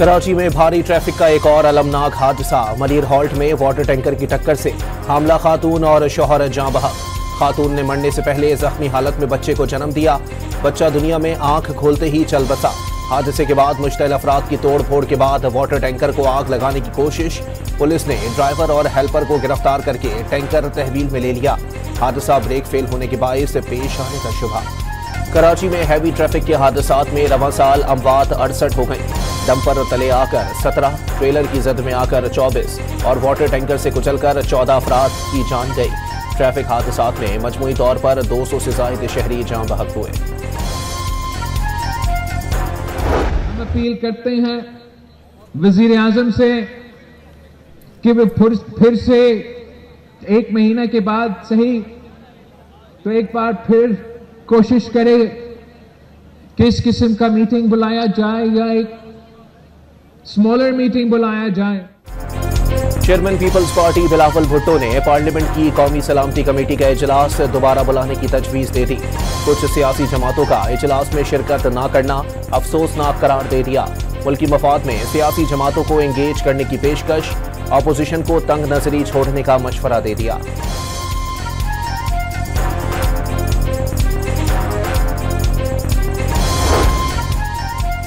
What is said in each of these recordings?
कराची में भारी ट्रैफिक का एक और अलमनाक हादसा। मनीर हॉल्ट में वाटर टैंकर की टक्कर से हामला खातून और शौहर जाँ बहक। खातून ने मरने से पहले जख्मी हालत में बच्चे को जन्म दिया। बच्चा दुनिया में आंख खोलते ही चल बसा। हादसे के बाद मुश्तइल अफराद की तोड़ फोड़ के बाद वाटर टैंकर को आग लगाने की कोशिश। पुलिस ने ड्राइवर और हेल्पर को गिरफ्तार करके टैंकर तहवील में ले लिया। हादसा ब्रेक फेल होने के बायस पेश आने का शुबा। कराची में हैवी ट्रैफिक के हादसात में रवां साल अमवात 68 हो गई। डंपर तले आकर 17, ट्रेलर की जद में आकर 24 और वाटर टैंकर से कुचलकर 14 अफराद की जान गई। ट्रैफिक हादसात में मजमूई तौर पर 200 से ज्यादा शहरी जाँ बहक हुए। हम अपील करते हैं वजीर आजम से कि वे फिर से 1 महीने के बाद सही तो एक बार फिर कोशिश करे कि इस किस्म का मीटिंग बुलाया जाए या एक स्मॉलर मीटिंग बुलाया जाए। Chairman Peoples Party Bilawal Bhutto ने पार्लियामेंट की कौमी सलामती कमेटी का इजलास दोबारा बुलाने की तजवीज दे दी। कुछ सियासी जमातों का इजलास में शिरकत न करना अफसोसनाक करार दे दिया। मुल्की मफाद में सियासी जमातों को एंगेज करने की पेशकश। अपोजिशन को तंग नजरी छोड़ने का मशवरा दे दिया।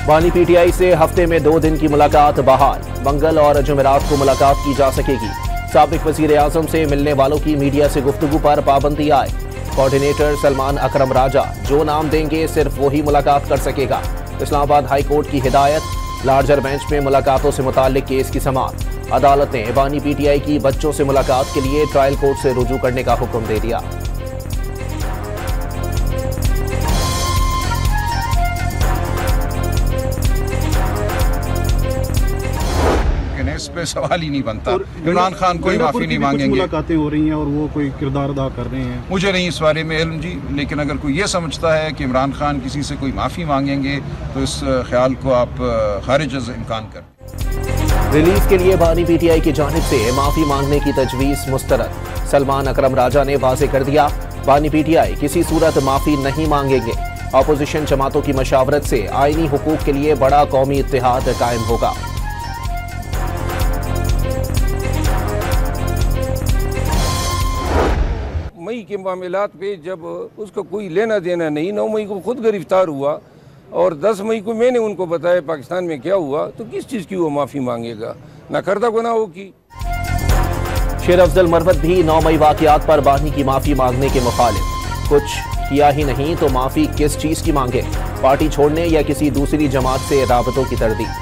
बानी पीटीआई से हफ्ते में 2 दिन की मुलाकात बहाल। मंगल और जुमेरात को मुलाकात की जा सकेगी। साबिक वजीर आजम से मिलने वालों की मीडिया से गुफ्तगू पर पाबंदी आए। कोऑर्डिनेटर सलमान अकरम राजा जो नाम देंगे सिर्फ वही मुलाकात कर सकेगा। इस्लामाबाद हाई कोर्ट की हिदायत। लार्जर बेंच में मुलाकातों से मुताल्लिक केस की समाअत। अदालत ने बानी पीटीआई की बच्चों से मुलाकात के लिए ट्रायल कोर्ट से रुजू करने का हुक्म दे दिया। इस पे सवाल ही नहीं बनता। इमरान खान कोई माफी नहीं मांगेंगे। मुलाकातें हो रही हैं और वो कोई किरदार अदा कर रहे हैं। मुझे नहीं इस बारे में इल्म जी, लेकिन अगर कोई ये समझता है कि इमरान खान किसी से कोई माफी मांगेंगे तो इस ख्याल को आप खारिज इम्कान कर। रिलीफ के लिए बानी पीटीआई की जानिब से माफी मांगने की तजवीज मुस्तरद। सलमान अकरम राजा ने वाज़ेह कर दिया, बानी पीटीआई किसी सूरत माफी नहीं मांगेंगे। अपोजिशन जमातों की मशावरत से आईनी हुकूक के लिए बड़ा कौमी इत्तेहाद कायम होगा। मई के मामलात पे जब उसका कोई लेना देना नहीं, 9 मई को खुद गिरफ्तार हुआ और 10 मई को मैंने उनको बताया पाकिस्तान में क्या हुआ, तो किस चीज़ की वो माफ़ी मांगेगा? ना करदा गुनाहों की। शेर अफजल मरवत भी 9 मई वाक़यात पर बानी की माफ़ी मांगने के मुखालिफ। कुछ किया ही नहीं तो माफ़ी किस चीज़ की मांगे? पार्टी छोड़ने या किसी दूसरी जमात से राबतों की तरदीद।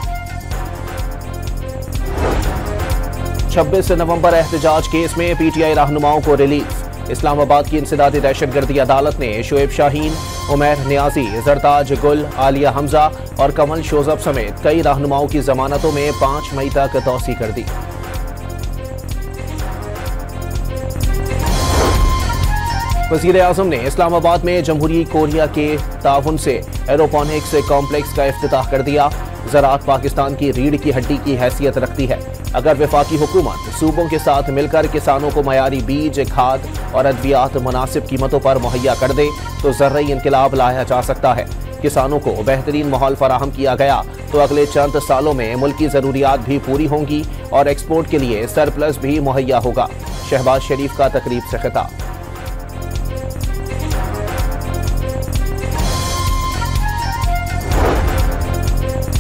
26 नवंबर एहतजाज केस में पीटीआई रहनुमाओं को रिलीफ। इस्लामाबाद की इंसदादी दहशतगर्दी अदालत ने शोएब शाहीन, उमैर नियाजी, जरताज गुल, आलिया हमजा और कमल शोजब समेत कई रहनुमाओं की जमानतों में 5 मई तक तौसी कर दी। वज़ीर आज़म ने इस्लामाबाद में जमहूरी कोरिया के ताउन से एरोपोनिक्स कॉम्प्लेक्स का इफ्तिताह कर दिया। ज़राअत पाकिस्तान की रीढ़ की हड्डी की हैसियत रखती है। अगर वफाकी हुकूमत सूबों के साथ मिलकर किसानों को मयारी बीज, खाद और अद्वियात मुनासिब कीमतों पर मुहैया कर दे तो ज़र्ई इनकलाब लाया जा सकता है। किसानों को बेहतरीन माहौल फराहम किया गया तो अगले चंद सालों में मुल्क की ज़रूरियात भी पूरी होंगी और एक्सपोर्ट के लिए सरप्लस भी मुहैया होगा। शहबाज शरीफ का तकरीब से खिताब।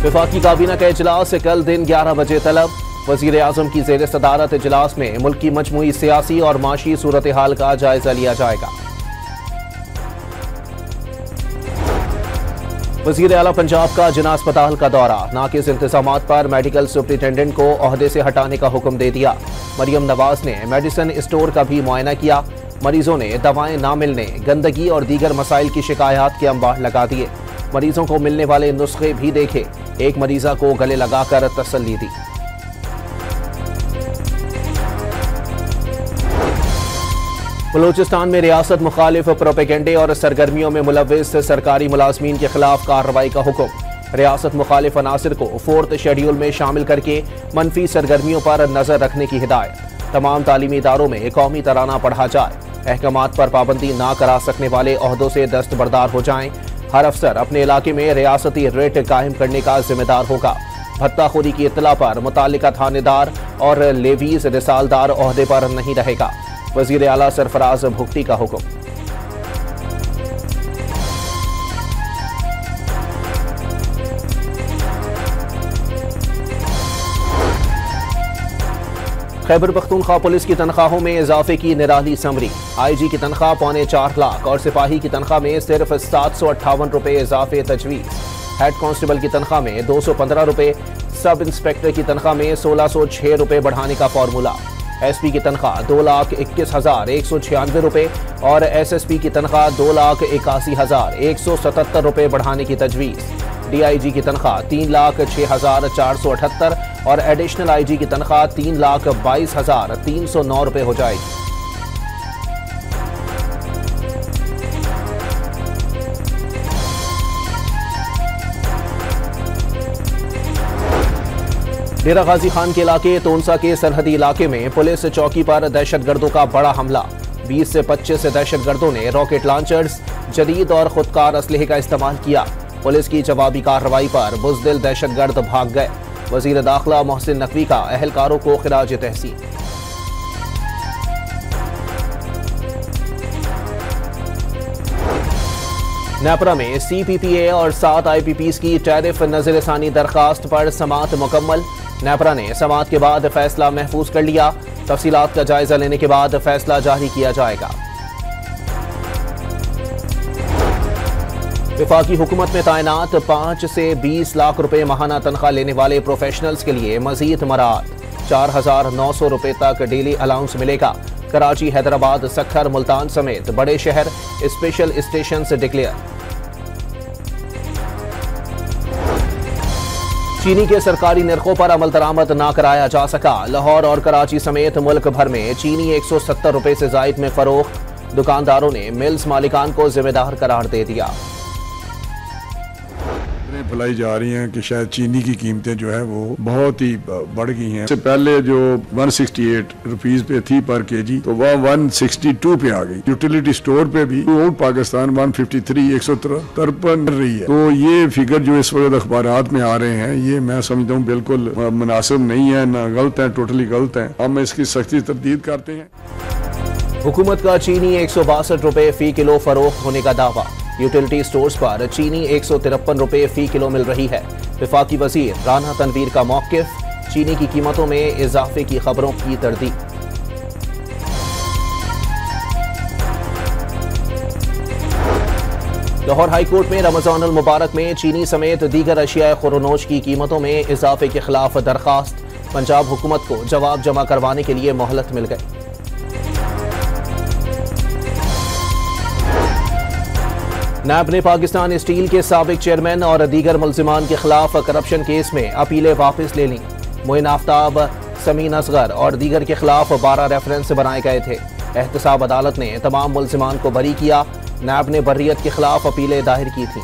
वफाकी काबीना का इजलास कल दिन 11 बजे तलब। वज़ीर आज़म की ज़ेर सदारत इजलास में मुल्क की मजमूई सियासी और माशी सूरत हाल का जायजा लिया जाएगा। वज़ीर आला पंजाब का जिना अस्पताल का दौरा। नाकिस इंतजामात पर मेडिकल सुपरिटेंडेंट को ओहदे से हटाने का हुक्म दे दिया। मरियम नवाज ने मेडिसिन स्टोर का भी मुआयना किया। मरीजों ने दवाएं ना मिलने, गंदगी और दीगर मसाइल की शिकायत के अंबार लगा दिए। मरीजों को मिलने वाले नुस्खे भी देखे। एक मरीजा को गले लगाकर तसल्ली दी। बलूचिस्तान में रियासत मुखालिफ प्रोपेगेंडे और सरगर्मियों में मुलव्विस सरकारी मुलाजमीन के खिलाफ कार्रवाई का हुक्म। रियासत मुखालिफ अनासिर को 4th शेड्यूल में शामिल करके मनफी सरगर्मियों पर नजर रखने की हिदायत। तमाम तालीमी इदारों में कौमी तराना पढ़ा जाए। अहकामात पर पाबंदी ना करा सकने वाले ओहदों से दस्तबरदार हो जाएं। हर अफसर अपने इलाके में रियासती रेट कायम करने का जिम्मेदार होगा। भत्ताखोरी की इत्तला पर मुतालिका थानेदार और लेवीज रिसालदार ओहदे पर नहीं रहेगा। वजीर आला सरफराज भुगटी का हुक्म। खैबर पख्तूनख्वा पुलिस की तनख्वाहों में इजाफे की निराली समरी। आईजी की तनख्वाह 4.25 लाख और सिपाही की तनख्वाह में सिर्फ 758 रुपए इजाफे तजवीज। हेड कांस्टेबल की तनख्वाह में 215 रुपए, सब इंस्पेक्टर की तनख्वाह में 1606 रुपए बढ़ाने का फॉर्मूला। एसपी की तनख्वाह 2,21,196 रुपए और एसएसपी की तनख्वाह 2,81,177 रुपए बढ़ाने की तजवीज। डीआईजी की तनख्वाह 3,06,478 और एडिशनल आईजी की तनख्वाह 3,22,309 रुपए हो जाएगी। डेरा गाजी खान के इलाके तोनसा के सरहदी इलाके में पुलिस चौकी पर दहशतगर्दों का बड़ा हमला। 20 से 25 दहशतगर्दों ने रॉकेट लॉन्चर्स, जदीद और खुदकार असलहे का इस्तेमाल किया। पुलिस की जवाबी कार्रवाई पर बुज़दिल दहशतगर्द भाग गए। वजीर दाखिला मोहसिन नकवी का अहलकारों को खिराज तहसीन। नेपरा में CPPA और 7 IPPs की टैरिफ नजरसानी दरखास्त पर समाअत मुकम्मल। नेपरा ने समाअत के बाद फैसला महफूज कर लिया। तफसीलात का जायजा लेने के बाद फैसला जारी किया जाएगा। वफाकी हुकूमत में तैनात 5 से 20 लाख रुपए माहाना तनख्वाह लेने वाले प्रोफेशनल्स के लिए मजीद मराद। 4,900 रुपए तक डेली अलाउंस मिलेगा। कराची, हैदराबाद, सक्खर, मुल्तान समेत बड़े शहर स्पेशल स्टेशन से डिक्लेयर। चीनी के सरकारी निर्खों पर अमल दरामद ना कराया जा सका। लाहौर और कराची समेत मुल्क भर में चीनी 170 रुपए से जायद में फरोख्त। दुकानदारों ने मिल्स मालिकान को जिम्मेदार करार दे दिया। फैलाई जा रही हैं कि शायद चीनी की कीमतें जो है वो बहुत ही बढ़ गई हैं। इससे पहले जो 168 रुपीज पे थी पर केजी, तो वह 162 पे आ गई। यूटिलिटी स्टोर पे भी आउट पाकिस्तान 153 153 रही है। तो ये फिगर जो इस वक्त अखबारात में आ रहे हैं, ये मैं समझता हूँ बिल्कुल मुनासिब नहीं है, ना गलत है, टोटली गलत है। हम इसकी सख्ती तरदीद करते हैं। हुकूमत का चीनी 162 रुपए फी किलो फरोख्त होने का दावा। यूटिलिटी स्टोर्स पर चीनी 153 रुपए फी किलो मिल रही है। वफाकी वजीर राना तनवीर का मौकिफ। चीनी की कीमतों में इजाफे की खबरों की तरदीद। लाहौर हाईकोर्ट में रमजान अल मुबारक में चीनी समेत दीगर अशिया खुरोनोश की कीमतों में इजाफे के खिलाफ दरखास्त। पंजाब हुकूमत को जवाब जमा करवाने के लिए मोहलत मिल गई। नैब ने पाकिस्तान स्टील के साबिक चेयरमैन और दीगर मुल्जिमान के खिलाफ करप्शन केस में अपीलें वापस ले लीं। मोइन आफ्ताब, समीन असगर और दीगर के खिलाफ 12 रेफरेंस बनाए गए थे। एहतसाब अदालत ने तमाम मुल्जिमान को बरी किया। नैब ने बर्रियत के खिलाफ अपीलें दायर की थीं।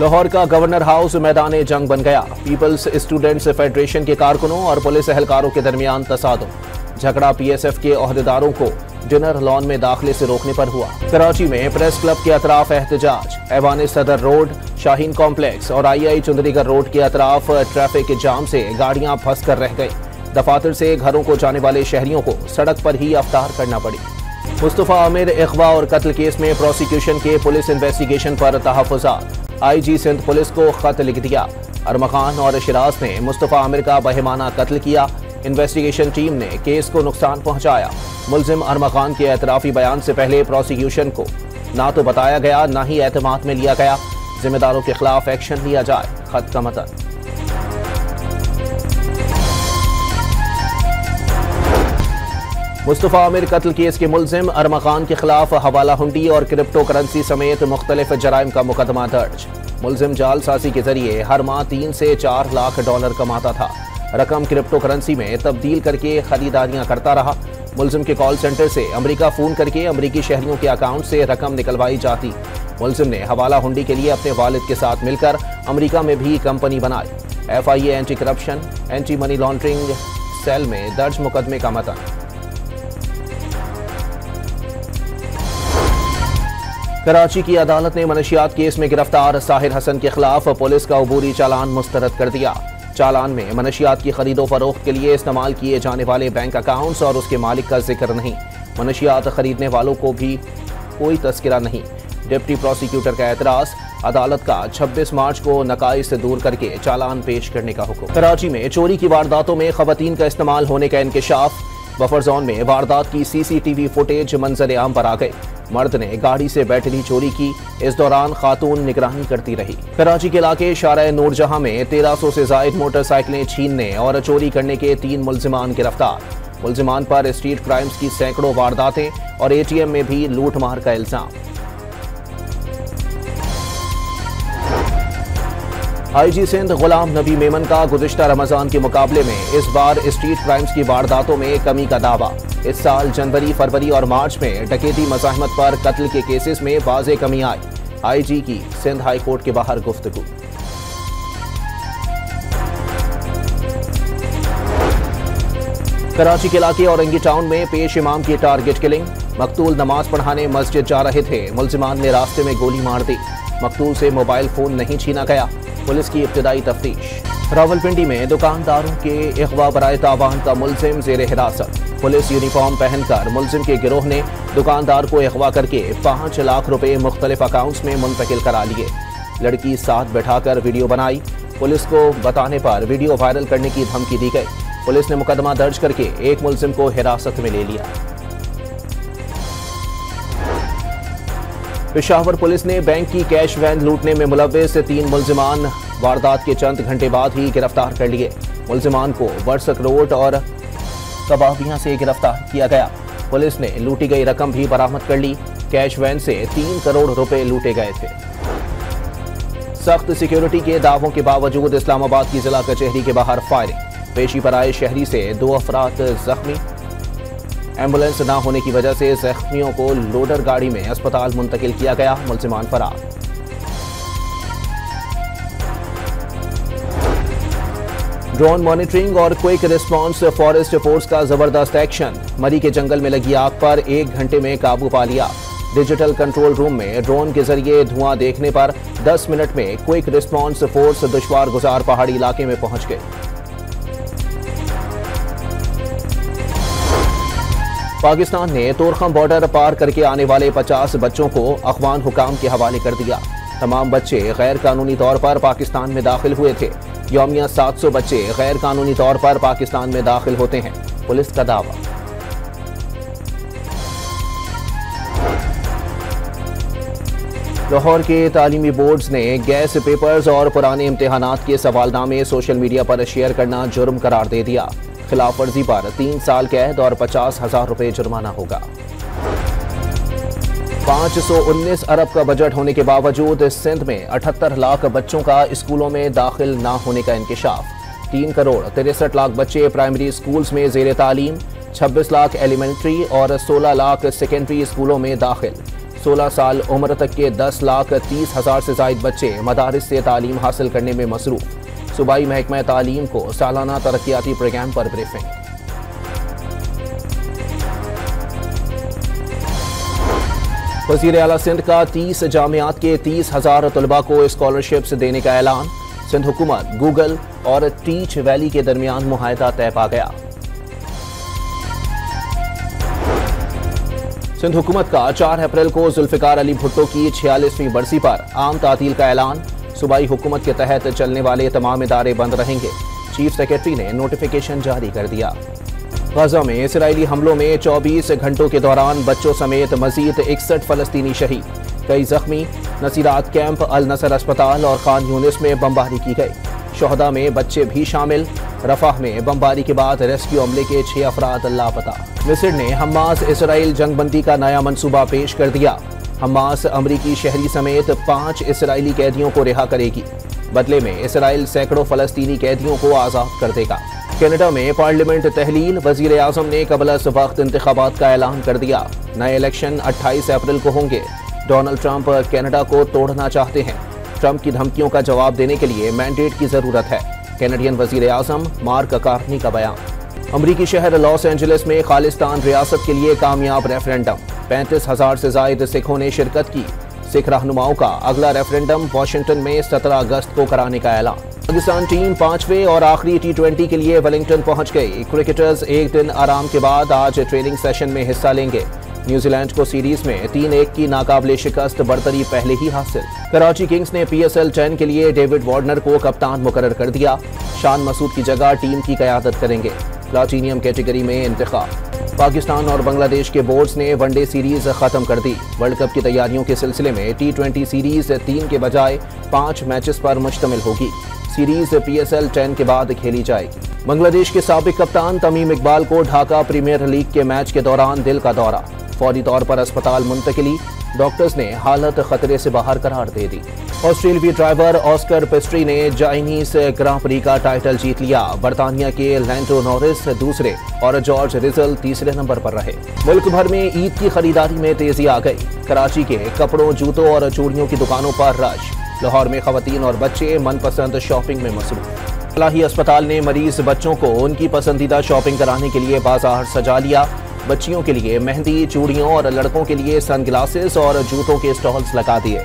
लाहौर का गवर्नर हाउस मैदान जंग बन गया। पीपल्स स्टूडेंट्स फेडरेशन के कारकुनों और पुलिस एहलकारों के दरमियान तसादुम। झगड़ा PSF के ओहदेदारों को डिनर लॉन में दाखिले से रोकने पर हुआ। कराची में प्रेस क्लब के अतराफ एहतजाज। ऐवान सदर रोड, शाहीन कॉम्प्लेक्स और II चुंदरीगर रोड के अतराफ ट्रैफिक जाम से गाड़ियां फंस कर रह गई। दफातर से घरों को जाने वाले शहरियों को सड़क पर ही अफ्तार करना पड़ी। मुस्तफा आमिर अगवा और कत्ल केस में प्रोसिक्यूशन के पुलिस इन्वेस्टिगेशन पर तहफ़्फ़ुज़ात। IG सिंध पुलिस को खत लिख दिया। अरमखान और शिराज ने मुस्तफा आमिर का बहिमाना कत्ल किया। इन्वेस्टिगेशन टीम ने केस को नुकसान पहुंचाया। मुल्जिम अरमखान के एतराफी बयान से पहले प्रोसिक्यूशन को ना तो बताया गया, ना ही एतमाद में लिया गया। जिम्मेदारों के खिलाफ एक्शन लिया जाए। खत का मतन। मुस्तफा आमिर कत्ल केस के मुल्जिम अरमखान के खिलाफ हवाला हुंडी और क्रिप्टो करेंसी समेत मुख्तलिफ जराइम का मुकदमा दर्ज। मुल्जिम जालसाजी के जरिए हर माह 3 से 4 लाख डॉलर कमाता था। रकम क्रिप्टो करेंसी में तब्दील करके खरीदारियां करता रहा। मुल्जिम के कॉल सेंटर से अमेरिका फोन करके अमेरिकी शहरियों के अकाउंट से रकम निकलवाई जाती। मुल्जिम ने हवाला हुंडी के लिए अपने वालिद के साथ मिलकर अमेरिका में भी कंपनी बनाई। FIA anti corruption, anti money laundering cell में दर्ज मुकदमे का मतन। कराची की अदालत ने मनशियात केस में गिरफ्तार साहिर हसन के खिलाफ पुलिस का अबूरी चालान मुस्तरद कर दिया। चालान में मनशियात की खरीदो फरोख्त के लिए इस्तेमाल किए जाने वाले बैंक अकाउंट्स और उसके मालिक का जिक्र नहीं। मनशियात खरीदने वालों को भी कोई तस्करा नहीं। डिप्टी प्रोसिक्यूटर का एतराज, अदालत का 26 मार्च को नकाइस से दूर करके चालान पेश करने का हुक्म। कराची में चोरी की वारदातों में खवातीन का इस्तेमाल होने का इंकशाफ। बफर जोन में वारदात की CCTV फुटेज मंजर आम पर आ गई। मर्द ने गाड़ी से बैटरी चोरी की, इस दौरान खातून निगरानी करती रही। कराची के इलाके शारा नूरजहां में 1300 से जायद मोटरसाइकिलें छीनने और चोरी करने के 3 मुल्जिमान गिरफ्तार। मुल्जिमान पर स्ट्रीट क्राइम्स की सैकड़ों वारदातें और ATM में भी लूटमार का इल्जाम। IG सिंध गुलाम नबी मेमन का गुज़िश्ता रमजान के मुकाबले में इस बार स्ट्रीट क्राइम्स की वारदातों में कमी का दावा। इस साल जनवरी, फरवरी और मार्च में डकैती, मज़ाहमत पर कत्ल के केसेस में वाज़े कमी आई। IG की सिंध हाई कोर्ट के बाहर गुफ्तगू। कराची के इलाके औरंगी टाउन में पेश इमाम की टारगेट किलिंग। मकतूल नमाज पढ़ाने मस्जिद जा रहे थे, मुल्जिमान ने रास्ते में गोली मार दी। मकतूल से मोबाइल फोन नहीं छीना गया, पुलिस की इब्तिदाई तफ्तीश। रावलपिंडी में दुकानदारों के इख्वा बराए तावान का मुल्जिम जेर हिरासत। पुलिस यूनिफॉर्म पहनकर मुल्जिम के गिरोह ने दुकानदार को अगवा करके 5 लाख रुपए मुख्तलिफ अकाउंट्स में मुंतकिल करा लिए। लड़की साथ बैठाकर वीडियो बनाई, पुलिस को बताने पर वीडियो वायरल करने की धमकी दी गई। पुलिस ने मुकदमा दर्ज करके एक मुल्जिम को हिरासत में ले लिया। पेशावर पुलिस ने बैंक की कैश वैन लूटने में मुलव्विस 3 मुल्जिमान वारदात के चंद घंटे बाद ही गिरफ्तार कर लिए। मुल्जिमान को वर्सक रोड और कबाबियां से गिरफ्तार किया गया। पुलिस ने लूटी गई रकम भी बरामद कर ली। कैश वैन से 3 करोड़ रुपए लूटे गए थे। सख्त सिक्योरिटी के दावों के बावजूद इस्लामाबाद की जिला कचहरी के बाहर फायरिंग। पेशी पर आए शहरी से 2 अफराद जख्मी। एम्बुलेंस न होने की वजह से जख्मियों को लोडर गाड़ी में अस्पताल मुंतकिल किया गया। मुल्जिमान फरार। ड्रोन मॉनिटरिंग और क्विक रिस्पांस फॉरेस्ट फोर्स का जबरदस्त एक्शन। मरी के जंगल में लगी आग पर 1 घंटे में काबू पा लिया। डिजिटल कंट्रोल रूम में ड्रोन के जरिए धुआं देखने पर 10 मिनट में क्विक रिस्पांस फोर्स दुश्वार गुजार पहाड़ी इलाके में पहुंच गई। पाकिस्तान ने तोरखम बॉर्डर पार करके आने वाले 50 बच्चों को अफगान हुकाम के हवाले कर दिया। तमाम बच्चे गैर कानूनी तौर पर पाकिस्तान में दाखिल हुए थे। यौमिया 700 बच्चे गैर कानूनी तौर पर पाकिस्तान में दाखिल होते हैं, पुलिस का दावा। लाहौर के तालीमी बोर्ड्स ने गैस पेपर्स और पुराने इम्तिहानात के सवालनामे सोशल मीडिया पर शेयर करना जुर्म करार दे दिया। खिलाफ वर्जी पर 3 साल कैद और 50,000 रुपए जुर्माना होगा। 519 अरब का बजट होने के बावजूद सिंध में 78 लाख बच्चों का स्कूलों में दाखिल न होने का इंकशाफ। 3 करोड़ 63 लाख बच्चे प्राइमरी स्कूल्स में जेर तालीम, 26 लाख एलिमेंट्री और 16 लाख सेकेंडरी स्कूलों में दाखिल। 16 साल उम्र तक के 10,30,000 से जायद बच्चे मदारिस से तालीम हासिल करने में मसरूफ। सूबाई महकमा तालीम को सालाना तरक्याती प्रोग्राम पर ब्रीफिंग। वज़ीर आला सिंध का 30 जामियात के 30,000 तलबा को स्कॉलरशिप्स देने का ऐलान। सिंध हुकूमत, गूगल और टीच वैली के दरमियान मुआहदा तय पा गया। सिंध हुकूमत का 4 अप्रैल को जुल्फिकार अली भुट्टो की 46वीं बरसी पर आम तातील का ऐलान। सूबाई हुकूमत के तहत चलने वाले तमाम इदारे बंद रहेंगे। चीफ सेक्रेटरी ने नोटिफिकेशन जारी कर दिया। गजा में इसराइली हमलों में 24 घंटों के दौरान बच्चों समेत मजीद 61 फलस्तीनी शहीद, कई जख्मी। नसीरात कैंप, अल नसर अस्पताल और खान यूनिस में बमबारी की गई। शोहदा में बच्चे भी शामिल। रफाह में बमबारी के बाद रेस्क्यू अमले के 6 अफराद लापता। मिस्र ने हमास इसराइल जंगबंदी का नया मंसूबा पेश कर दिया। हमास अमरीकी शहरी समेत 5 इसराइली कैदियों को रिहा करेगी। बदले में इसराइल सैकड़ों फलस्तीनी कैदियों को आज़ाद कर देगा। कनाडा में पार्लियामेंट तहलील, वजीर आज़म ने कबल वक्त इंतखाबात का ऐलान कर दिया। नए इलेक्शन 28 अप्रैल को होंगे। डोनाल्ड ट्रंप कनाडा को तोड़ना चाहते हैं। ट्रंप की धमकियों का जवाब देने के लिए मैंडेट की जरूरत है। कैनेडियन वजीर आज़म मार्क कार्नी का बयान। अमरीकी शहर लॉस एंजलिस में खालिस्तान रियासत के लिए कामयाब रेफरेंडम। 35,000 से जायद सिखों ने शिरकत की। सिख रहनुमाओं का अगला रेफरेंडम वॉशिंगटन में 17 अगस्त को कराने का ऐलान। पाकिस्तान टीम 5वें और आखिरी T20 के लिए वेलिंगटन पहुंच गई। क्रिकेटर्स एक दिन आराम के बाद आज ट्रेनिंग सेशन में हिस्सा लेंगे। न्यूजीलैंड को सीरीज में 3-1 की नाकाबिले शिकस्त बरतरी पहले ही हासिल। कराची किंग्स ने PSL 10 के लिए डेविड वार्नर को कप्तान मुकर्रर कर दिया। शान मसूद की जगह टीम की क़यादत करेंगे। प्लाटीनियम कैटेगरी में इंतखाब। पाकिस्तान और बांग्लादेश के बोर्ड्स ने वनडे सीरीज खत्म कर दी। वर्ल्ड कप की तैयारियों के सिलसिले में T20 सीरीज 3 के बजाय 5 मैचेस पर मुश्तमिल होगी। सीरीज PSL 10 के बाद खेली जाएगी। बांग्लादेश के साबिक कप्तान तमीम इकबाल को ढाका प्रीमियर लीग के मैच के दौरान दिल का दौरा, फौरी तौर पर अस्पताल मुंतकिली। डॉक्टर्स ने हालत खतरे से बाहर करार दे दी। ऑस्ट्रेलियाई ड्राइवर ऑस्कर पिस्ट्री ने चाइनीज ग्रां प्री का टाइटल जीत लिया। बर्तानिया के लैंडो नॉरिस दूसरे और जॉर्ज रिजल तीसरे नंबर पर रहे। मुल्क भर में ईद की खरीदारी में तेजी आ गई। कराची के कपड़ों, जूतों और चूड़ियों की दुकानों पर रश। लाहौर में खवातीन और बच्चे मनपसंद शॉपिंग में मसरूफ। फलाही अस्पताल ने मरीज बच्चों को उनकी पसंदीदा शॉपिंग कराने के लिए बाजार सजा लिया। बच्चियों के लिए मेहंदी, चूड़ियों और लड़कों के लिए सनग्लासेस और जूतों के स्टॉल्स लगा दिए।